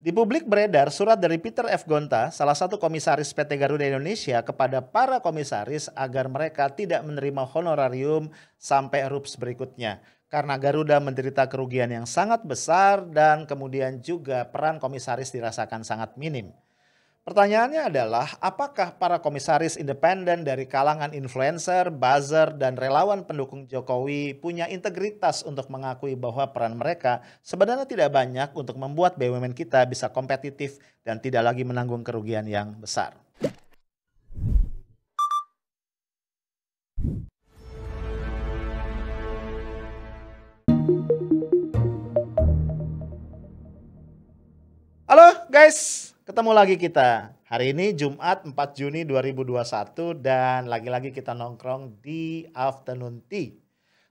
Di publik beredar surat dari Peter F. Gonta, salah satu komisaris PT Garuda Indonesia kepada para komisaris agar mereka tidak menerima honorarium sampai RUPS berikutnya. Karena Garuda menderita kerugian yang sangat besar dan kemudian juga peran komisaris dirasakan sangat minim. Pertanyaannya adalah, apakah para komisaris independen dari kalangan influencer, buzzer, dan relawan pendukung Jokowi punya integritas untuk mengakui bahwa peran mereka sebenarnya tidak banyak untuk membuat BUMN kita bisa kompetitif dan tidak lagi menanggung kerugian yang besar? Halo guys, ketemu lagi kita. Hari ini Jumat 4 Juni 2021 dan lagi-lagi kita nongkrong di Afternoon Tea.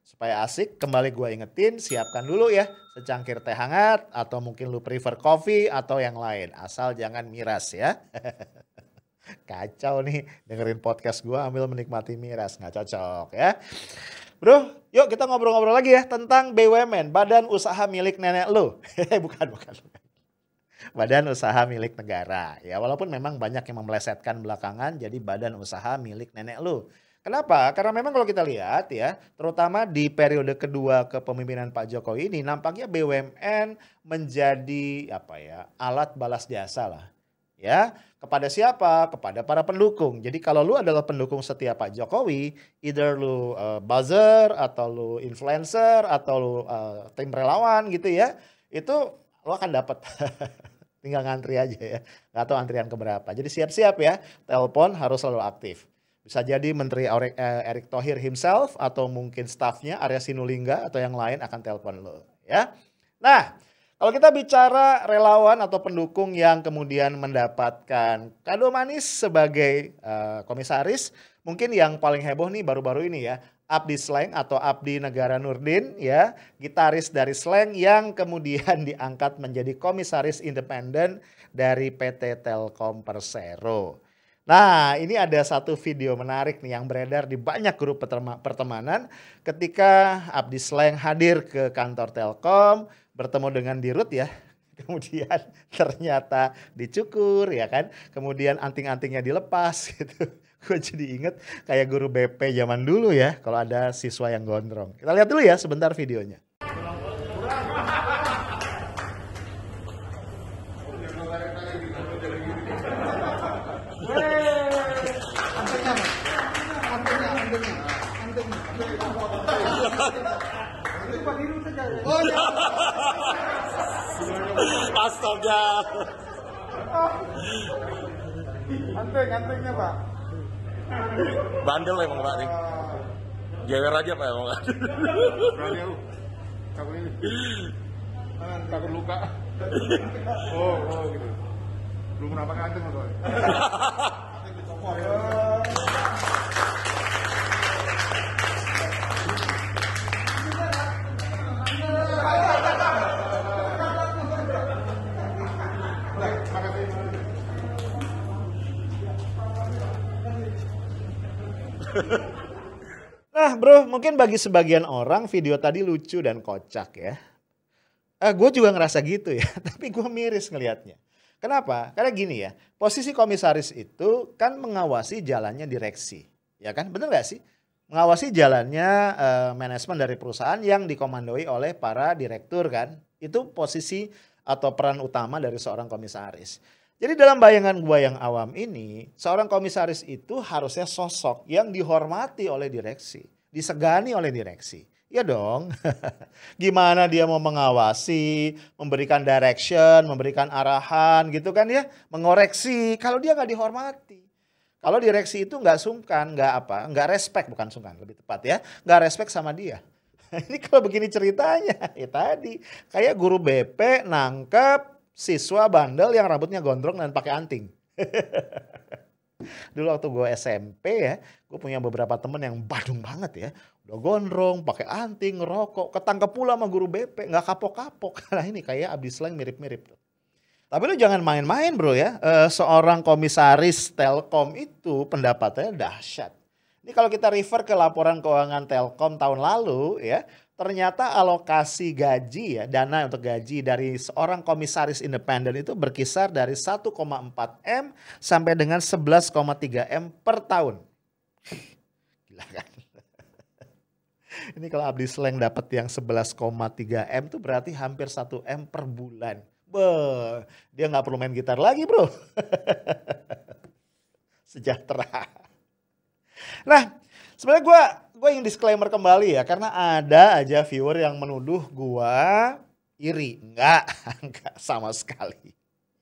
Supaya asik, kembali gue ingetin, siapkan dulu ya secangkir teh hangat atau mungkin lu prefer coffee atau yang lain. Asal jangan miras ya. Kacau nih dengerin podcast gue ambil menikmati miras, nggak cocok ya. Bro, yuk kita ngobrol-ngobrol lagi ya tentang BUMN, Badan Usaha Milik Nenek Lu. Bukan. Badan usaha milik negara. Ya, walaupun memang banyak yang memelesetkan belakangan jadi badan usaha milik nenek lu. Kenapa? Karena memang kalau kita lihat ya, terutama di periode kedua kepemimpinan Pak Jokowi ini nampaknya BUMN menjadi alat balas jasa lah. Ya, kepada siapa? Kepada para pendukung. Jadi kalau lu adalah pendukung setia Pak Jokowi, either lu buzzer atau lu influencer atau lu tim relawan gitu ya, itu lu akan dapat tinggal ngantri aja ya, nggak tahu antrian keberapa. Jadi siap-siap ya, telepon harus selalu aktif. Bisa jadi Menteri Erick Thohir himself atau mungkin stafnya Arya Sinulinga atau yang lain akan telepon lo ya. Nah, kalau kita bicara relawan atau pendukung yang kemudian mendapatkan kado manis sebagai komisaris, mungkin yang paling heboh nih baru-baru ini ya, Abdi Sleng atau Abdi Negara Nurdin ya, gitaris dari Sleng yang kemudian diangkat menjadi komisaris independen dari PT Telkom Persero. Nah, ini ada satu video menarik nih yang beredar di banyak grup pertemanan ketika Abdi Sleng hadir ke kantor Telkom bertemu dengan Dirut ya. Kemudian ternyata dicukur ya kan, kemudian anting-antingnya dilepas gitu. Gue jadi inget kayak guru BP zaman dulu ya, kalau ada siswa yang gondrong. Kita lihat dulu ya sebentar videonya. Astaga. Anting-antingnya Pak. Bandel emang Pak nih. Jewer aja Pak emang. Berani lu. Takut ini. Takut luka. Oh gitu. Belum pernah pakai anting atau? Anting dicopot. Nah bro, mungkin bagi sebagian orang video tadi lucu dan kocak ya. Gue juga ngerasa gitu ya, tapi gue miris ngelihatnya. Kenapa? Karena gini ya, posisi komisaris itu kan mengawasi jalannya direksi. Ya kan, bener gak sih? Mengawasi jalannya manajemen dari perusahaan yang dikomandoi oleh para direktur kan. Itu posisi atau peran utama dari seorang komisaris. Jadi dalam bayangan gua yang awam ini, seorang komisaris itu harusnya sosok yang dihormati oleh direksi, disegani oleh direksi. Ya dong, gimana dia mau mengawasi, memberikan direction, memberikan arahan gitu kan ya, mengoreksi kalau dia nggak dihormati. Kalau direksi itu nggak sungkan, nggak respect, bukan sungkan lebih tepat ya, nggak respect sama dia. Ini kalau begini ceritanya, ya tadi kayak guru BP nangkep siswa bandel yang rambutnya gondrong dan pakai anting. Dulu waktu gue SMP ya, gue punya beberapa temen yang badung banget ya. Udah gondrong, pakai anting, ngerokok, ketangkep pula sama guru BP, nggak kapok-kapok. Nah ini kayak Abdi Sleng mirip-mirip. Tapi lu jangan main-main bro ya, seorang komisaris Telkom itu pendapatannya dahsyat. Ini kalau kita refer ke laporan keuangan Telkom tahun lalu ya, ternyata alokasi gaji ya, dana untuk gaji dari seorang komisaris independen itu berkisar dari 1,4 M sampai dengan 11,3 M per tahun. Gila kan? Ini kalau Abdi Sleng dapat yang 11,3 M itu berarti hampir 1 M per bulan. Beuh, dia nggak perlu main gitar lagi bro. Sejahtera. Nah, sebenarnya gue ingin disclaimer kembali ya, karena ada aja viewer yang menuduh gue iri. Enggak sama sekali.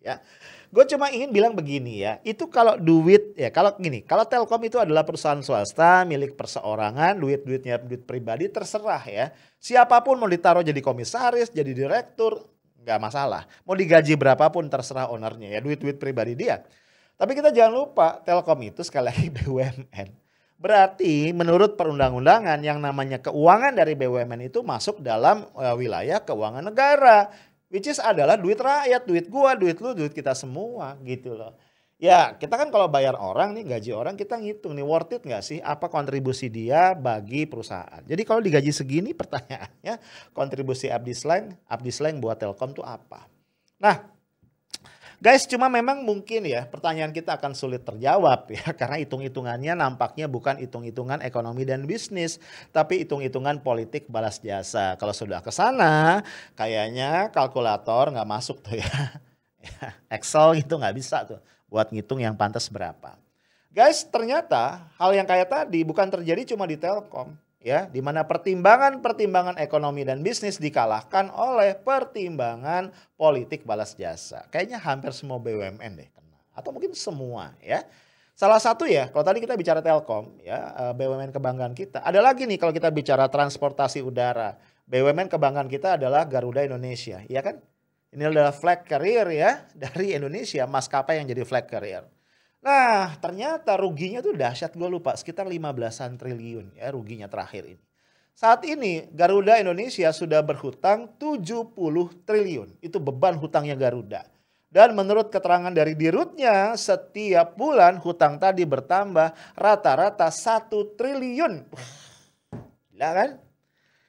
Ya, gue cuma ingin bilang begini ya, itu kalau duit ya, kalau Telkom itu adalah perusahaan swasta milik perseorangan, duitnya duit pribadi terserah ya. Siapapun mau ditaruh jadi komisaris, jadi direktur, nggak masalah. Mau digaji berapapun terserah ownernya ya, duit pribadi dia. Tapi kita jangan lupa Telkom itu sekali lagi BUMN. Berarti menurut perundang-undangan yang namanya keuangan dari BUMN itu masuk dalam wilayah keuangan negara. Which is adalah duit rakyat, duit gua, duit lu, duit kita semua gitu loh. Ya kita kan kalau bayar orang nih, gaji orang kita ngitung nih worth it gak sih apa kontribusi dia bagi perusahaan. Jadi kalau digaji segini pertanyaannya kontribusi Abdi Sleng buat Telkom tuh apa. Nah guys, cuma memang mungkin ya pertanyaan kita akan sulit terjawab ya, karena hitung-hitungannya nampaknya bukan hitung-hitungan ekonomi dan bisnis, tapi hitung-hitungan politik balas jasa. Kalau sudah ke sana kayaknya kalkulator nggak masuk tuh ya. Excel gitu nggak bisa tuh buat ngitung yang pantas berapa. Guys, ternyata hal yang kayak tadi bukan terjadi cuma di Telkom. Ya, di mana pertimbangan ekonomi dan bisnis dikalahkan oleh pertimbangan politik balas jasa. Kayaknya hampir semua BUMN deh kena, atau mungkin semua ya. Salah satu ya, kalau tadi kita bicara Telkom ya, BUMN kebanggaan kita. Ada lagi nih kalau kita bicara transportasi udara, BUMN kebanggaan kita adalah Garuda Indonesia, ya kan? Ini adalah flag carrier ya dari Indonesia, maskapai yang jadi flag carrier. Nah ternyata ruginya tuh dahsyat, gue lupa sekitar 15-an triliun ya ruginya terakhir ini. Saat ini Garuda Indonesia sudah berhutang 70 triliun. Itu beban hutangnya Garuda. Dan menurut keterangan dari dirutnya setiap bulan hutang tadi bertambah rata-rata 1 triliun. Gila kan?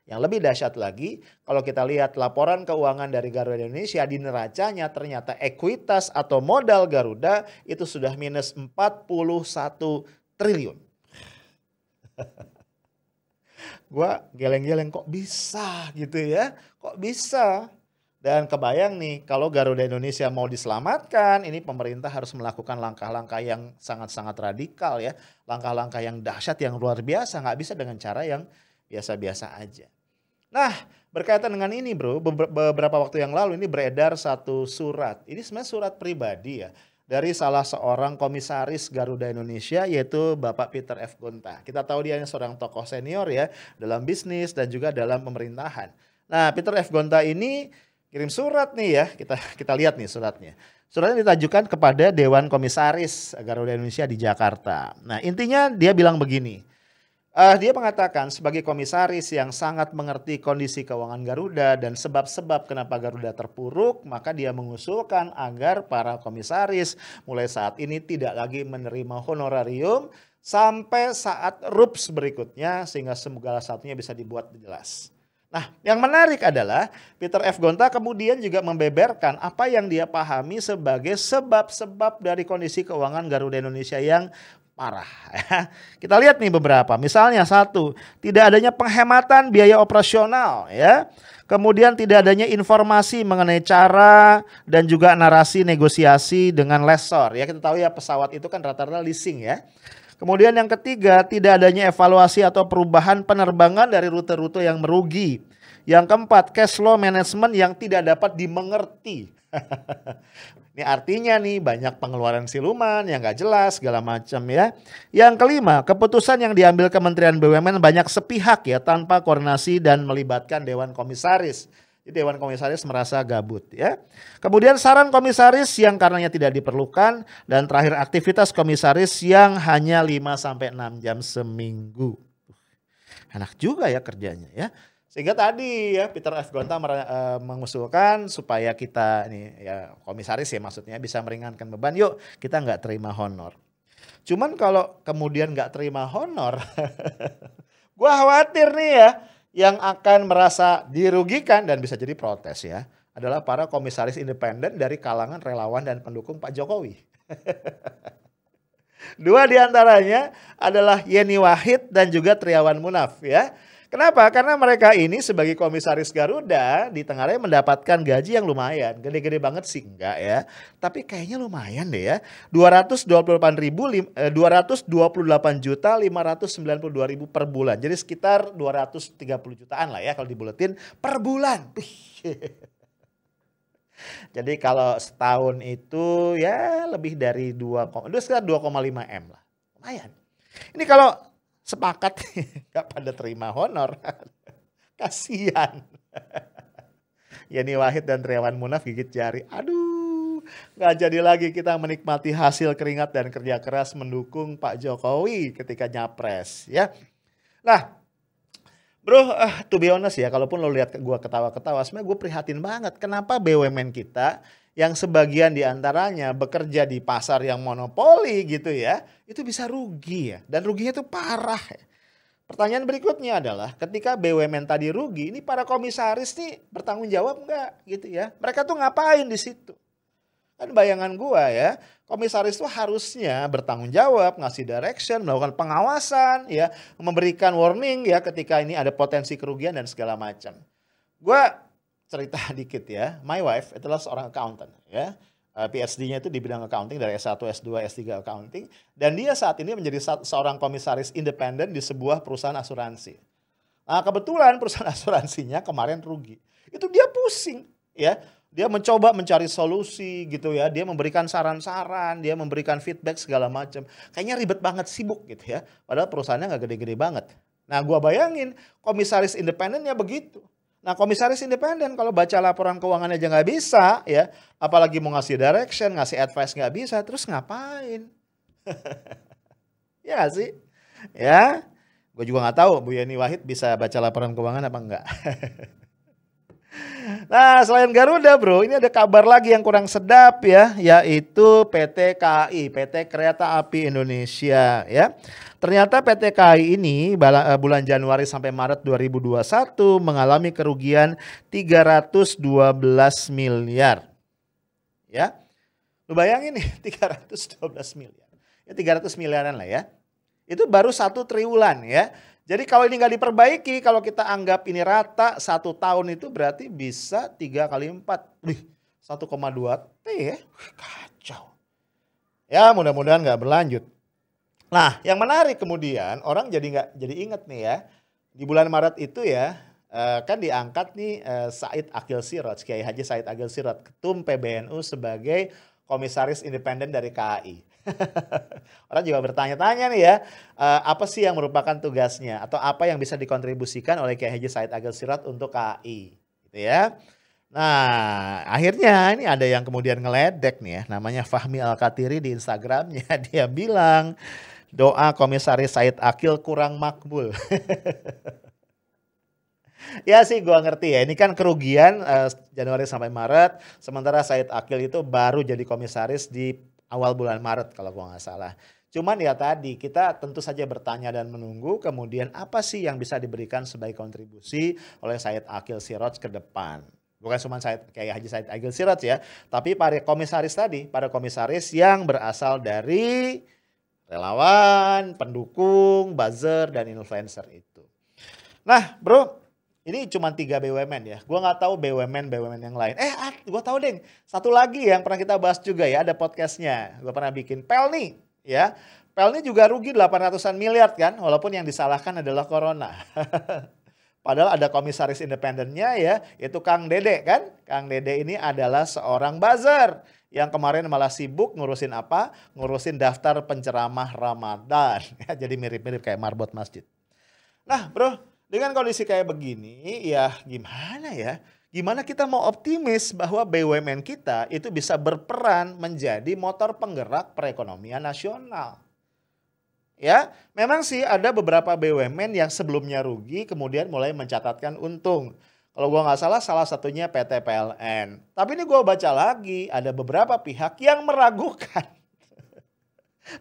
Yang lebih dahsyat lagi, kalau kita lihat laporan keuangan dari Garuda Indonesia di neracanya ternyata ekuitas atau modal Garuda itu sudah minus 41 triliun. Gua geleng-geleng kok bisa gitu ya, kok bisa. Dan kebayang nih kalau Garuda Indonesia mau diselamatkan, ini pemerintah harus melakukan langkah-langkah yang sangat-sangat radikal ya. Langkah-langkah yang dahsyat, yang luar biasa, nggak bisa dengan cara yang biasa-biasa aja. Nah berkaitan dengan ini bro, beberapa waktu yang lalu ini beredar satu surat. Ini sebenarnya surat pribadi ya. Dari salah seorang komisaris Garuda Indonesia yaitu Bapak Peter F. Gonta. Kita tahu dia seorang tokoh senior ya dalam bisnis dan juga dalam pemerintahan. Nah Peter F. Gonta ini kirim surat nih ya, kita lihat nih suratnya. Suratnya ditajukan kepada Dewan Komisaris Garuda Indonesia di Jakarta. Nah intinya dia bilang begini. Dia mengatakan sebagai komisaris yang sangat mengerti kondisi keuangan Garuda dan sebab-sebab kenapa Garuda terpuruk, maka dia mengusulkan agar para komisaris mulai saat ini tidak lagi menerima honorarium sampai saat RUPS berikutnya sehingga segala satunya bisa dibuat jelas. Nah, yang menarik adalah Peter F. Gonta kemudian juga membeberkan apa yang dia pahami sebagai sebab-sebab dari kondisi keuangan Garuda Indonesia yang parah. Kita lihat nih beberapa. Misalnya satu, tidak adanya penghematan biaya operasional ya. Kemudian tidak adanya informasi mengenai cara dan juga narasi negosiasi dengan lessor ya. Kita tahu ya pesawat itu kan rata-rata leasing ya. Kemudian yang ketiga, tidak adanya evaluasi atau perubahan penerbangan dari rute-rute yang merugi. Yang keempat, cash flow management yang tidak dapat dimengerti. Ini artinya nih banyak pengeluaran siluman yang gak jelas segala macam ya. Yang kelima, keputusan yang diambil Kementerian BUMN banyak sepihak ya tanpa koordinasi dan melibatkan Dewan Komisaris. Jadi Dewan Komisaris merasa gabut ya. Kemudian saran komisaris yang karenanya tidak diperlukan dan terakhir aktivitas komisaris yang hanya 5-6 jam seminggu. Enak juga ya kerjanya ya. Sehingga tadi ya Peter F. Gonta mengusulkan supaya kita ini ya komisaris ya maksudnya bisa meringankan beban. Yuk kita nggak terima honor. Cuman kalau kemudian nggak terima honor, gue khawatir nih ya, yang akan merasa dirugikan dan bisa jadi protes ya, adalah para komisaris independen dari kalangan relawan dan pendukung Pak Jokowi. Dua diantaranya adalah Yeni Wahid dan juga Triawan Munaf ya. Kenapa? Karena mereka ini sebagai komisaris Garuda di Tenggaraya mendapatkan gaji yang lumayan. Gede-gede banget sih enggak ya. Tapi kayaknya lumayan deh ya. 228.592.000 per bulan. Jadi sekitar 230 jutaan lah ya kalau dibuletin per bulan. Jadi kalau setahun itu ya lebih dari sekitar 2,5 M lah. Lumayan. Ini kalau sepakat gak pada terima honor. Kasian. Yeni Wahid dan Triawan Munaf gigit jari. Aduh, gak jadi lagi kita menikmati hasil keringat dan kerja keras mendukung Pak Jokowi ketika nyapres ya. Nah, bro, to be honest ya, kalaupun lo lihat gue ketawa-ketawa, sebenarnya gue prihatin banget. Kenapa BUMN kita yang sebagian diantaranya bekerja di pasar yang monopoli gitu ya, itu bisa rugi ya. Dan ruginya itu parah ya. Pertanyaan berikutnya adalah ketika BUMN tadi rugi, ini para komisaris nih bertanggung jawab enggak gitu ya. Mereka tuh ngapain di situ? Kan bayangan gua ya, komisaris tuh harusnya bertanggung jawab, ngasih direction, melakukan pengawasan ya, memberikan warning ya ketika ini ada potensi kerugian dan segala macam. Gua cerita dikit ya, my wife adalah seorang accountant ya. PhD-nya itu di bidang accounting dari S1, S2, S3 accounting. Dan dia saat ini menjadi seorang komisaris independen di sebuah perusahaan asuransi. Nah kebetulan perusahaan asuransinya kemarin rugi. Itu dia pusing ya. Dia mencoba mencari solusi gitu ya. Dia memberikan saran-saran, dia memberikan feedback segala macam. Kayaknya ribet banget, sibuk gitu ya. Padahal perusahaannya nggak gede-gede banget. Nah gua bayangin komisaris independennya begitu. Nah komisaris independen kalau baca laporan keuangan aja nggak bisa ya, apalagi mau ngasih direction, ngasih advice nggak bisa, terus ngapain? Ya gak sih? Ya, gue juga nggak tahu Bu Yeni Wahid bisa baca laporan keuangan apa enggak. Nah selain Garuda bro, ini ada kabar lagi yang kurang sedap ya, yaitu PT KAI, PT Kereta Api Indonesia ya. Ternyata PT KAI ini bulan Januari sampai Maret 2021 mengalami kerugian 312 miliar. Ya. Lu bayangin nih 312 miliar. Ya 300 miliaran lah ya. Itu baru 1 triwulan ya. Jadi kalau ini nggak diperbaiki, kalau kita anggap ini rata 1 tahun itu berarti bisa 3 kali 4. 1,2 T ya. Kacau. Ya mudah-mudahan nggak berlanjut. Nah yang menarik kemudian orang jadi inget nih ya. Di bulan Maret itu ya kan diangkat nih Said Akil Siraj, Kiai Haji Said Akil Siraj, Ketum PBNU sebagai komisaris independen dari KAI. Orang juga bertanya-tanya nih ya, apa sih yang merupakan tugasnya atau apa yang bisa dikontribusikan oleh Kiai Haji Said Akil Siraj untuk KAI gitu ya. Nah akhirnya ini ada yang kemudian ngeledek nih ya, namanya Fahmi Al-Katiri di Instagramnya. Dia bilang doa komisaris Said Akil kurang makbul. Ya sih gua ngerti ya, ini kan kerugian Januari sampai Maret, sementara Said Akil itu baru jadi komisaris di awal bulan Maret kalau gua nggak salah. Cuman ya tadi kita tentu saja bertanya dan menunggu kemudian apa sih yang bisa diberikan sebagai kontribusi oleh Said Akil Siraj ke depan. Bukan cuma kayak Haji Said Akil Siraj ya, tapi para komisaris tadi, para komisaris yang berasal dari relawan, pendukung, buzzer dan influencer itu. Nah bro, ini cuma 3 BUMN ya. Gua nggak tahu BUMN yang lain. Gua tahu deh. Satu lagi yang pernah kita bahas juga ya, ada podcastnya. Gua pernah bikin Pelni ya. Pelni juga rugi 800-an miliar kan, walaupun yang disalahkan adalah corona. Padahal ada komisaris independennya ya, itu Kang Dede kan. Kang Dede ini adalah seorang buzzer yang kemarin malah sibuk ngurusin apa? Ngurusin daftar penceramah Ramadan. Ya, jadi mirip-mirip kayak marbot masjid. Nah bro, dengan kondisi kayak begini, ya gimana ya? Gimana kita mau optimis bahwa BUMN kita itu bisa berperan menjadi motor penggerak perekonomian nasional? Ya, memang sih ada beberapa BUMN yang sebelumnya rugi kemudian mulai mencatatkan untung. Kalau gua nggak salah satunya PT PLN. Tapi ini gua baca lagi ada beberapa pihak yang meragukan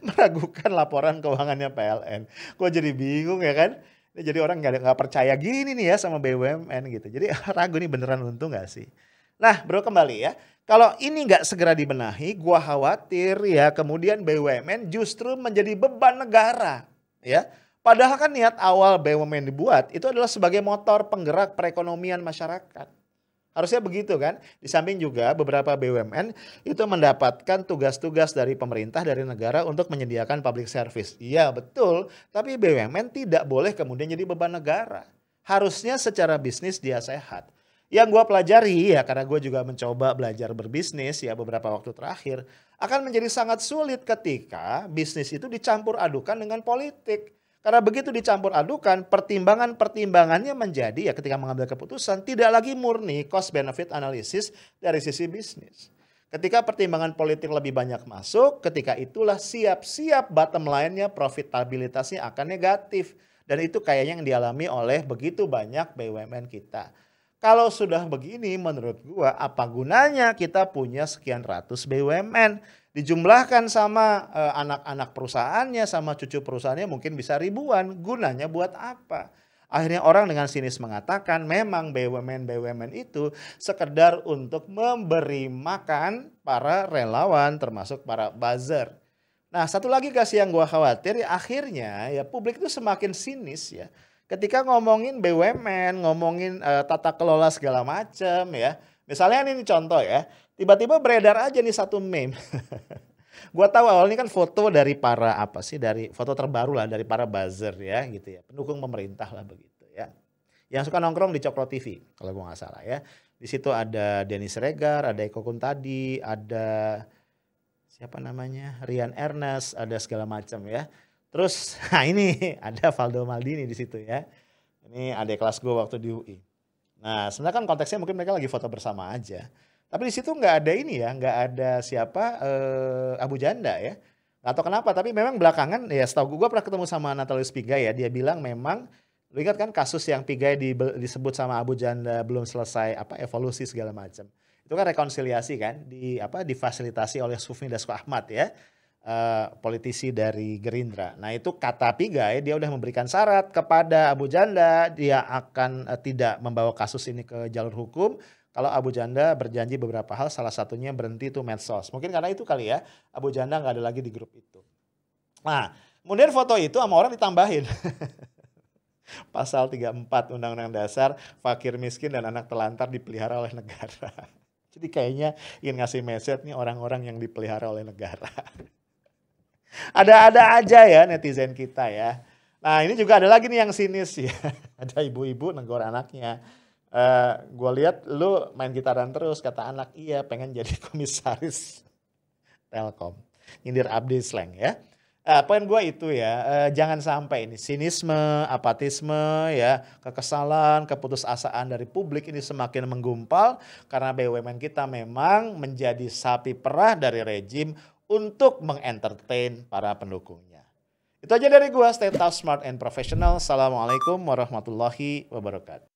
meragukan laporan keuangannya PLN. Gue jadi bingung ya kan. Jadi orang nggak percaya gini nih ya sama BUMN gitu. Jadi ragu nih beneran untung nggak sih? Nah bro kembali ya. Kalau ini nggak segera dibenahi, gua khawatir ya kemudian BUMN justru menjadi beban negara. Ya, padahal kan niat awal BUMN dibuat itu adalah sebagai motor penggerak perekonomian masyarakat. Harusnya begitu kan. Di samping juga beberapa BUMN itu mendapatkan tugas-tugas dari pemerintah, dari negara untuk menyediakan public service. Iya betul, tapi BUMN tidak boleh kemudian jadi beban negara. Harusnya secara bisnis dia sehat. Yang gue pelajari ya karena gue juga mencoba belajar berbisnis ya beberapa waktu terakhir. Akan menjadi sangat sulit ketika bisnis itu dicampur adukan dengan politik. Karena begitu dicampur adukan, pertimbangannya menjadi ya ketika mengambil keputusan tidak lagi murni cost benefit analysis dari sisi bisnis. Ketika pertimbangan politik lebih banyak masuk, ketika itulah siap-siap bottom line-nya profitabilitasnya akan negatif. Dan itu kayaknya yang dialami oleh begitu banyak BUMN kita. Kalau sudah begini menurut gua apa gunanya kita punya sekian ratus BUMN. Dijumlahkan sama anak-anak perusahaannya sama cucu perusahaannya mungkin bisa ribuan. Gunanya buat apa? Akhirnya orang dengan sinis mengatakan memang BUMN itu sekedar untuk memberi makan para relawan termasuk para buzzer. Nah satu lagi kasih yang gua khawatir ya akhirnya ya publik itu semakin sinis ya. Ketika ngomongin BUMN, ngomongin tata kelola segala macam ya. Misalnya ini contoh ya, tiba-tiba beredar aja nih satu meme. Gua tahu awalnya kan foto dari para dari foto terbaru lah dari para buzzer ya gitu ya. Pendukung pemerintah lah begitu ya. Yang suka nongkrong di Cokro TV kalau gua nggak salah ya. Di situ ada Denny Siregar, ada Eko Kuntadi, ada siapa namanya? Rian Ernest, ada segala macam ya. Terus, nah ini ada Valdo Maldini di situ ya. Ini adik kelas gue waktu di UI. Nah sebenarnya kan konteksnya mungkin mereka lagi foto bersama aja. Tapi di situ nggak ada ini ya, nggak ada siapa Abu Janda ya. Nggak tahu kenapa, tapi memang belakangan ya setahu gue pernah ketemu sama Natalius Pigai ya. Dia bilang memang, lu ingat kan kasus yang Pigai disebut sama Abu Janda belum selesai evolusi segala macam. Itu kan rekonsiliasi kan, difasilitasi oleh Sufmi Dasko Ahmad ya. Politisi dari Gerindra. Nah itu kata Pigai dia udah memberikan syarat kepada Abu Janda dia akan tidak membawa kasus ini ke jalur hukum kalau Abu Janda berjanji beberapa hal salah satunya berhenti tuh medsos. Mungkin karena itu kali ya Abu Janda nggak ada lagi di grup itu. Nah kemudian foto itu sama orang ditambahin. Pasal 34 Undang-Undang Dasar fakir miskin dan anak telantar dipelihara oleh negara. Jadi kayaknya ingin ngasih message nih orang-orang yang dipelihara oleh negara. Ada-ada aja ya netizen kita ya. Nah ini juga ada lagi nih yang sinis ya. Ada ibu-ibu negor anaknya. Gue lihat lu main gitaran terus kata anak iya pengen jadi komisaris Telkom. Nyindir Abdi Sleng ya. Poin gue itu ya jangan sampai ini sinisme, apatisme ya, kekesalan, keputusasaan dari publik ini semakin menggumpal karena BUMN kita memang menjadi sapi perah dari rejim untuk mengentertain para pendukungnya. Itu aja dari gua, stay tough, smart, and professional. Assalamualaikum warahmatullahi wabarakatuh.